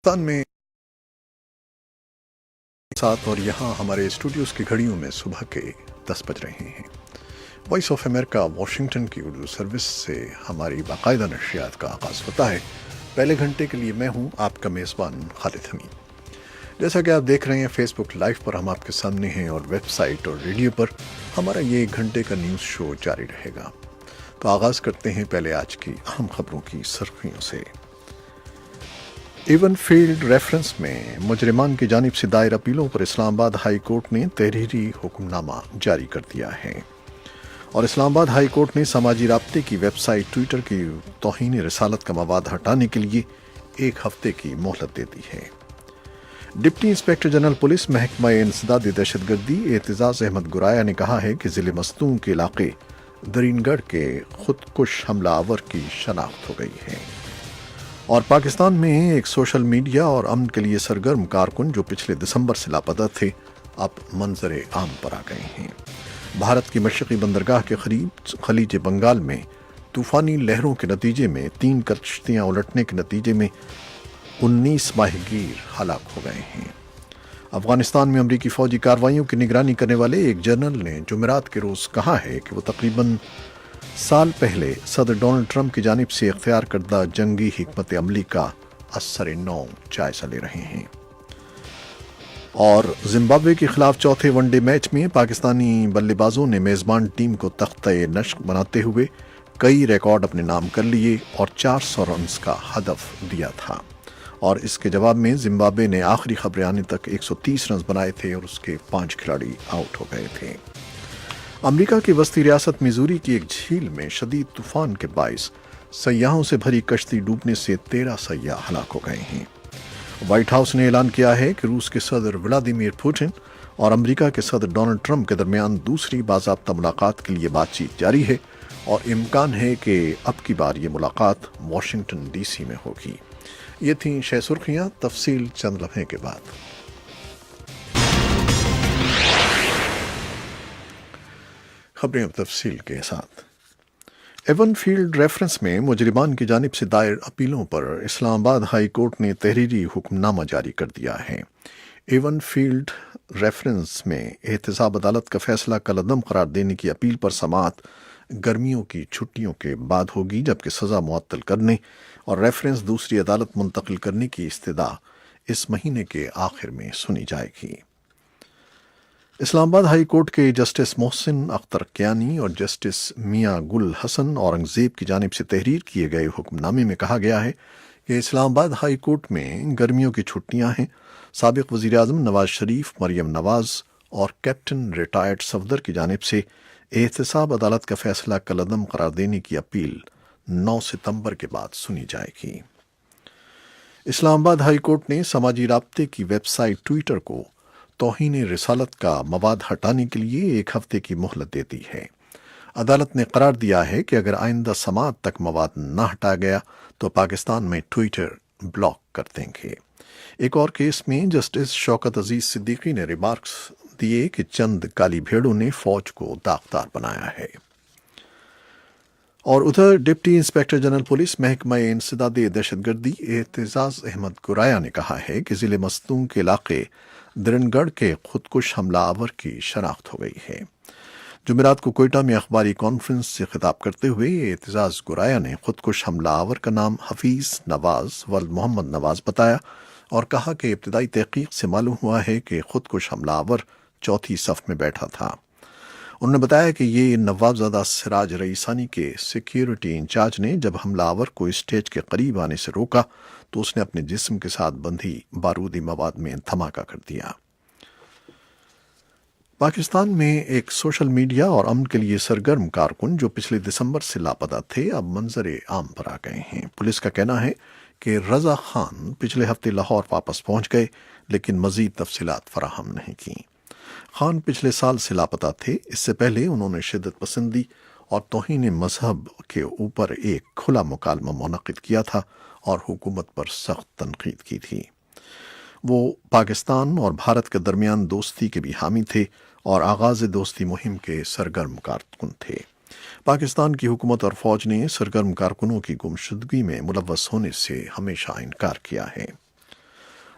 پاکستان میں ساتھ اور یہاں ہمارے اسٹوڈیوز کی گھڑیوں میں صبح کے 10 بج رہے ہیں۔ وائس آف امریکہ واشنگٹن کی اردو سروس سے ہماری باقاعدہ نشریات کا آغاز ہوتا ہے۔ پہلے گھنٹے کے لیے میں ہوں آپ کا میزبان خالد حمید۔ جیسا کہ آپ دیکھ رہے ہیں فیس بک لائیو پر ہم آپ کے سامنے ہیں، اور ویب سائٹ اور ریڈیو پر ہمارا یہ 1 گھنٹے کا نیوز شو جاری رہے گا۔ تو آغاز کرتے ہیں پہلے آج کی اہم خبروں کی سرخیوں سے۔ ایون فیلڈ ریفرنس میں مجرمان کی جانب سے دائر اپیلوں پر اسلام آباد ہائی کورٹ نے تحریری حکم نامہ جاری کر دیا ہے، اور اسلام آباد ہائی کورٹ نے سماجی رابطے کی ویب سائٹ ٹویٹر کی توہین رسالت کا مواد ہٹانے کے لیے 1 ہفتے کی مہلت دے دی ہے۔ ڈپٹی انسپکٹر جنرل پولیس محکمہ انسداد دہشت گردی اعتزاز احمد گرایا نے کہا ہے کہ ضلع مستونگ کے علاقے درین گڑھ کے خودکش حملہ آور کی شناخت ہو گئی ہے۔ اور پاکستان میں ایک سوشل میڈیا اور امن کے لیے سرگرم کارکن جو پچھلے دسمبر سے لاپتہ تھے، اب منظر عام پر آ گئے ہیں۔ بھارت کی مشرقی بندرگاہ کے قریب خلیج بنگال میں طوفانی لہروں کے نتیجے میں 3 کشتیاں الٹنے کے نتیجے میں 19 ماہی گیر ہلاک ہو گئے ہیں۔ افغانستان میں امریکی فوجی کارروائیوں کی نگرانی کرنے والے ایک جنرل نے جمعرات کے روز کہا ہے کہ وہ تقریباً سال پہلے صدر ڈونلڈ ٹرمپ کی جانب سے اختیار کردہ جنگی حکمت عملی کا اثر نو جائزہ لے رہے ہیں۔ اور زمبابوے کے خلاف چوتھے ون ڈے میچ میں پاکستانی بلے بازوں نے میزبان ٹیم کو تختہ نشق بناتے ہوئے کئی ریکارڈ اپنے نام کر لیے اور 400 رنز کا ہدف دیا تھا، اور اس کے جواب میں زمبابوے نے آخری خبریں آنے تک 130 رنز بنائے تھے اور اس کے 5 کھلاڑی آؤٹ ہو گئے تھے۔ امریکہ کی وسطی ریاست میزوری کی ایک جھیل میں شدید طوفان کے باعث سیاحوں سے بھری کشتی ڈوبنے سے 13 سیاح ہلاک ہو گئے ہیں۔ وائٹ ہاؤس نے اعلان کیا ہے کہ روس کے صدر ولادیمیر پوٹن اور امریکہ کے صدر ڈونلڈ ٹرمپ کے درمیان دوسری باضابطہ ملاقات کے لیے بات چیت جاری ہے، اور امکان ہے کہ اب کی بار یہ ملاقات واشنگٹن ڈی سی میں ہوگی۔ یہ تھیں 6 سرخیاں، تفصیل چند لمحے کے بعد۔ خبریں اب تفصیل کے ساتھ۔ ایون فیلڈ ریفرنس میں مجرمان کی جانب سے دائر اپیلوں پر اسلام آباد ہائی کورٹ نے تحریری حکم نامہ جاری کر دیا ہے۔ ایون فیلڈ ریفرنس میں احتساب عدالت کا فیصلہ کل عدم قرار دینے کی اپیل پر سماعت گرمیوں کی چھٹیوں کے بعد ہوگی، جبکہ سزا معطل کرنے اور ریفرنس دوسری عدالت منتقل کرنے کی استدعا اس مہینے کے آخر میں سنی جائے گی۔ اسلام آباد ہائی کورٹ کے جسٹس محسن اختر کیانی اور جسٹس میاں گل حسن اورنگزیب کی جانب سے تحریر کیے گئے حکم نامے میں کہا گیا ہے کہ اسلام آباد ہائی کورٹ میں گرمیوں کی چھٹیاں ہیں۔ سابق وزیر اعظم نواز شریف، مریم نواز اور کیپٹن ریٹائرڈ صفدر کی جانب سے احتساب عدالت کا فیصلہ کل عدم قرار دینے کی اپیل 9 ستمبر کے بعد سنی جائے گی۔ اسلام آباد ہائی کورٹ نے سماجی رابطے کی ویب سائٹ ٹویٹر کو توہین رسالت کا مواد ہٹانے کے لیے 1 ہفتے کی مہلت دے دی ہے۔ عدالت نے قرار دیا ہے کہ اگر آئندہ سماعت تک مواد نہ ہٹایا گیا تو پاکستان میں ٹویٹر بلاک کر دیں گے۔ ایک اور کیس میں جسٹس شوکت عزیز صدیقی نے ریمارکس دیے کہ چند کالی بھیڑوں نے فوج کو داغدار بنایا ہے۔ اور ادھر ڈپٹی انسپکٹر جنرل پولیس محکمہ انسداد دہشت گردی اعتزاز احمد گرایا نے کہا ہے کہ ضلع مستونگ کے علاقے درن گڑھ کے خودکش حملہ آور کی شناخت ہو گئی ہے۔ جمعرات کو کوئٹہ میں اخباری کانفرنس سے خطاب کرتے ہوئے اعتزاز گرایا نے خودکش حملہ آور کا نام حفیظ نواز ولد محمد نواز بتایا، اور کہا کہ ابتدائی تحقیق سے معلوم ہوا ہے کہ خودکش حملہ آور چوتھی صف میں بیٹھا تھا۔ انہوں نے بتایا کہ یہ نوابزادہ سراج رئیسانی کے سیکیورٹی انچارج نے جب حملہ آور کو اسٹیج کے قریب آنے سے روکا تو اس نے اپنے جسم کے ساتھ بندھی بارودی مواد میں دھماکہ کر دیا۔ پاکستان میں ایک سوشل میڈیا اور امن کے لیے سرگرم کارکن جو پچھلے دسمبر سے لاپتہ تھے، اب منظر عام پر آ گئے ہیں۔ پولیس کا کہنا ہے کہ رضا خان پچھلے ہفتے لاہور واپس پہنچ گئے، لیکن مزید تفصیلات فراہم نہیں کیں۔ خان پچھلے سال سے لاپتہ تھے۔ اس سے پہلے انہوں نے شدت پسندی اور توہین مذہب کے اوپر ایک کھلا مکالمہ منعقد کیا تھا اور حکومت پر سخت تنقید کی تھی۔ وہ پاکستان اور بھارت کے درمیان دوستی کے بھی حامی تھے اور آغاز دوستی مہم کے سرگرم کارکن تھے۔ پاکستان کی حکومت اور فوج نے سرگرم کارکنوں کی گمشدگی میں ملوث ہونے سے ہمیشہ انکار کیا ہے۔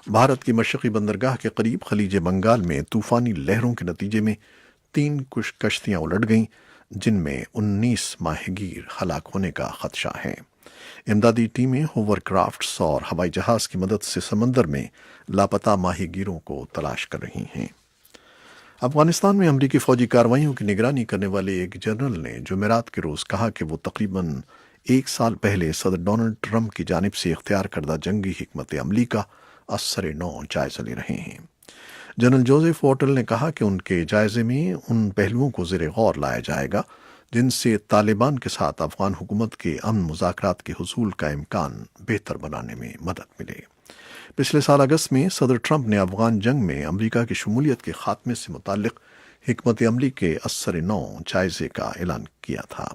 بھارت کی مشرقی بندرگاہ کے قریب خلیج بنگال میں طوفانی لہروں کے نتیجے میں 3 کشتیاں الٹ گئیں، جن میں 19 ماہی گیر ہلاک ہونے کا خدشہ ہے۔ امدادی ٹیمیں ہوور کرافٹس اور ہوائی جہاز کی مدد سے سمندر میں لاپتہ ماہی گیروں کو تلاش کر رہی ہیں۔ افغانستان میں امریکی فوجی کارروائیوں کی نگرانی کرنے والے ایک جنرل نے جمعرات کے روز کہا کہ وہ تقریباً 1 سال پہلے صدر ڈونلڈ ٹرمپ کی جانب سے اختیار کردہ جنگی حکمت عملی کا اثر نو جائزہ لے رہے ہیں۔ جنرل جوزف واٹل نے کہا کہ ان کے جائزے میں ان پہلوؤں کو زیر غور لایا جائے گا جن سے طالبان کے ساتھ افغان حکومت کے امن مذاکرات کے حصول کا امکان بہتر بنانے میں مدد ملے۔ پچھلے سال اگست میں صدر ٹرمپ نے افغان جنگ میں امریکہ کی شمولیت کے خاتمے سے متعلق حکمت عملی کے اثر نو جائزے کا اعلان کیا تھا۔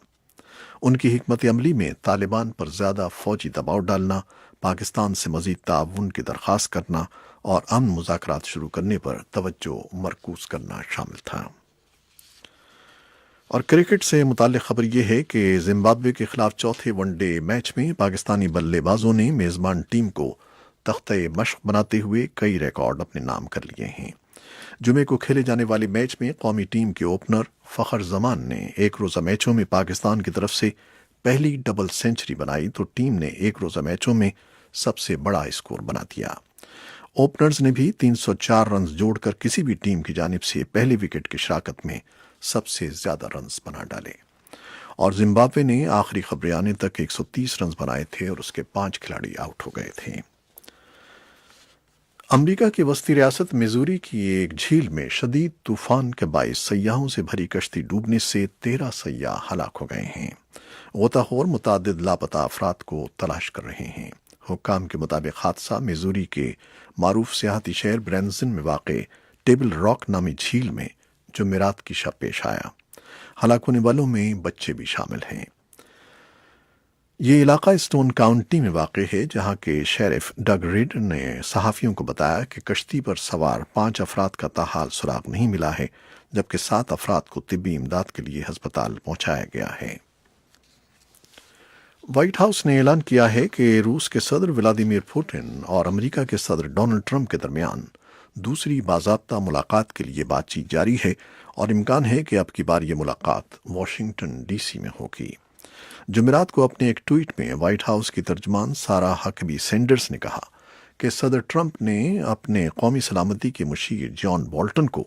ان کی حکمت عملی میں طالبان پر زیادہ فوجی دباؤ ڈالنا، پاکستان سے مزید تعاون کی درخواست کرنا اور امن مذاکرات شروع کرنے پر توجہ مرکوز کرنا شامل تھا۔ اور کرکٹ سے متعلق خبر یہ ہے کہ زمبابوے کے خلاف چوتھے ون ڈے میچ میں پاکستانی بلے بازوں نے میزبان ٹیم کو تختہ مشق بناتے ہوئے کئی ریکارڈ اپنے نام کر لیے ہیں۔ جمعے کو کھیلے جانے والے میچ میں قومی ٹیم کے اوپنر فخر زمان نے ایک روزہ میچوں میں پاکستان کی طرف سے پہلی ڈبل سینچری بنائی تو ٹیم نے ایک روزہ میچوں میں سب سے بڑا اسکور بنا دیا۔ اوپنرز نے بھی 304 رنز جوڑ کر کسی بھی ٹیم کی جانب سے پہلی وکٹ کی شراکت میں سب سے زیادہ رنز بنا ڈالے، اور زمبابوے نے آخری خبریں آنے تک 130 رنز بنائے تھے اور اس کے 5 کھلاڑی آؤٹ ہو گئے تھے۔ امریکہ کی وسطی ریاست میزوری کی ایک جھیل میں شدید طوفان کے باعث سیاحوں سے بھری کشتی ڈوبنے سے 13 سیاح ہلاک ہو گئے ہیں۔ غوطہ خور متعدد لاپتہ افراد کو تلاش کر رہے ہیں۔ حکام کے مطابق حادثہ میزوری کے معروف سیاحتی شہر برینزن میں واقع ٹیبل راک نامی جھیل میں جمعرات کی شب پیش آیا۔ ہلاک ہونے والوں میں بچے بھی شامل ہیں۔ یہ علاقہ اسٹون کاؤنٹی میں واقع ہے، جہاں کے شیرف ڈگ ریڈ نے صحافیوں کو بتایا کہ کشتی پر سوار 5 افراد کا تاحال سراغ نہیں ملا ہے، جبکہ 7 افراد کو طبی امداد کے لیے ہسپتال پہنچایا گیا ہے۔ وائٹ ہاؤس نے اعلان کیا ہے کہ روس کے صدر ولادیمیر پوٹن اور امریکہ کے صدر ڈونلڈ ٹرمپ کے درمیان دوسری باضابطہ ملاقات کے لیے بات چیت جاری ہے، اور امکان ہے کہ اب کی بار یہ ملاقات واشنگٹن ڈی سی میں ہوگی۔ جمعرات کو اپنے ایک ٹویٹ میں وائٹ ہاؤس کی ترجمان سارا ہکبی سینڈرز نے کہا کہ صدر ٹرمپ نے اپنے قومی سلامتی کے مشیر جان بولٹن کو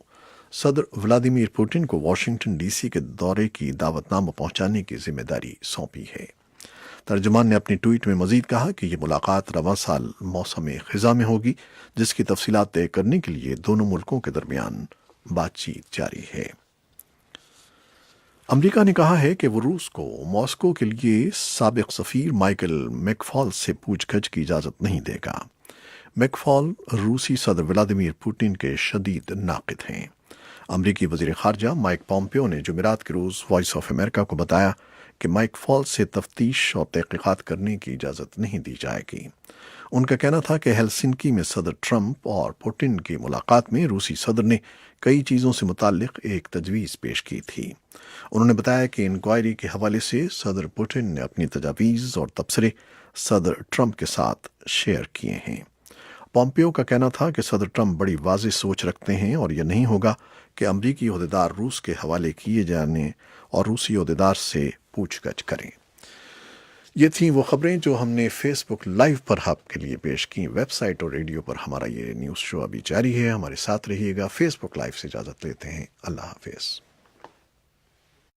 صدر ولادیمیر پوٹن کو واشنگٹن ڈی سی کے دورے کی دعوت نامہ پہنچانے کی ذمہ داری سونپی ہے۔ ترجمان نے اپنی ٹویٹ میں مزید کہا کہ یہ ملاقات رواں سال موسم خزاں میں ہوگی، جس کی تفصیلات طے کرنے کے لیے دونوں ملکوں کے درمیان بات چیت جاری ہے۔ امریکہ نے کہا ہے کہ وہ روس کو ماسکو کے لیے سابق سفیر مائیکل میک فال سے پوچھ گچھ کی اجازت نہیں دے گا۔ میک فال روسی صدر ولادیمیر پوٹن کے شدید ناقد ہیں۔ امریکی وزیر خارجہ مائک پومپیو نے جمعرات کے روز وائس آف امریکہ کو بتایا کہ مائک فال سے تفتیش اور تحقیقات کرنے کی اجازت نہیں دی جائے گی۔ ان کا کہنا تھا کہ ہیلسنکی میں صدر ٹرمپ اور پوٹن کی ملاقات میں روسی صدر نے کئی چیزوں سے متعلق ایک تجویز پیش کی تھی۔ انہوں نے بتایا کہ انکوائری کے حوالے سے صدر پوٹن نے اپنی تجاویز اور تبصرے صدر ٹرمپ کے ساتھ شیئر کیے ہیں۔ پومپیو کا کہنا تھا کہ صدر ٹرمپ بڑی واضح سوچ رکھتے ہیں اور یہ نہیں ہوگا کہ امریکی عہدیدار روس کے حوالے کیے جانے اور روسی عہدیدار سے پوچھ گچھ کریں۔ یہ تھیں وہ خبریں جو ہم نے فیس بک لائیو پر آپ کے لیے پیش کی۔ ویب سائٹ اور ریڈیو پر ہمارا یہ نیوز شو ابھی جاری ہے، ہمارے ساتھ رہیے گا۔ فیس بک لائیو سے اجازت لیتے ہیں، اللہ حافظ۔